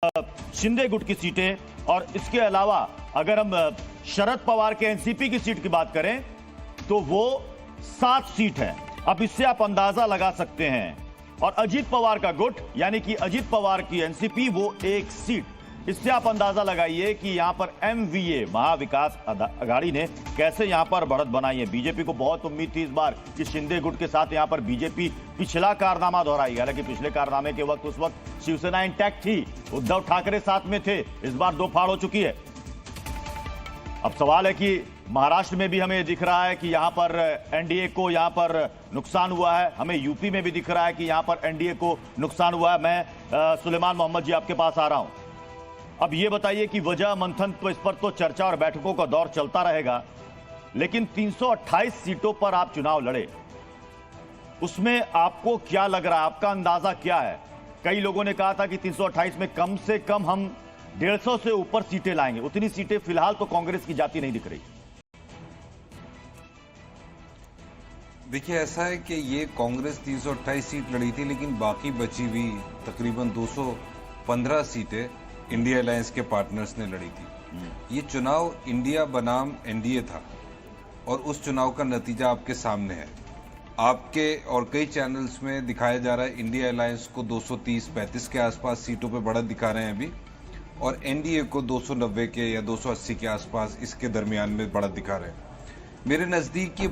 शिंदे गुट की सीटें और इसके अलावा अगर हम शरद पवार के एनसीपी की सीट की बात करें तो वो 7 सीट है। अब इससे आप अंदाजा लगा सकते हैं। और अजीत पवार का गुट यानी कि अजीत पवार की एनसीपी वो 1 सीट। इससे आप अंदाजा लगाइए कि यहां पर एमवीए महाविकास अघाड़ी ने कैसे यहां पर बढ़त बनाई है। बीजेपी को बहुत उम्मीद थी इस बार कि शिंदे गुट के साथ यहां पर बीजेपी पिछला कारनामा दोहराई, हालांकि पिछले कारनामे के वक्त उस वक्त शिवसेना इंटैक्ट थी, उद्धव ठाकरे साथ में थे। इस बार 2 फाड़ हो चुकी है। अब सवाल है कि महाराष्ट्र में भी हमें दिख रहा है कि यहां पर एनडीए को यहां पर नुकसान हुआ है, हमें यूपी में भी दिख रहा है कि यहां पर एनडीए को नुकसान हुआ है। मैं सुलेमान मोहम्मद जी आपके पास आ रहा हूं। अब ये बताइए कि वजह मंथन तो इस पर तो चर्चा और बैठकों का दौर चलता रहेगा, लेकिन 328 सीटों पर आप चुनाव लड़े, उसमें आपको क्या लग रहा है, आपका अंदाजा क्या है? कई लोगों ने कहा था कि 328 में कम से कम हम 150 से ऊपर सीटें लाएंगे। उतनी सीटें फिलहाल तो कांग्रेस की जाती नहीं दिख रही। देखिए, ऐसा है कि ये कांग्रेस 328 सीट लड़ी थी, लेकिन बाकी बची हुई तकरीबन 215 सीटें इंडिया अलायंस के पार्टनर्स ने लड़ी थी। ये चुनाव इंडिया बनाम एनडीए था और उस चुनाव का नतीजा आपके सामने है। आपके और कई चैनल्स में दिखाया जा रहा है इंडिया अलायंस को 230-35 के आसपास सीटों पे बढ़त दिखा रहे हैं अभी, और एनडीए को 290 के या 280 के आसपास इसके दरमियान में बढ़त दिखा रहे हैं। मेरे नजदीक ये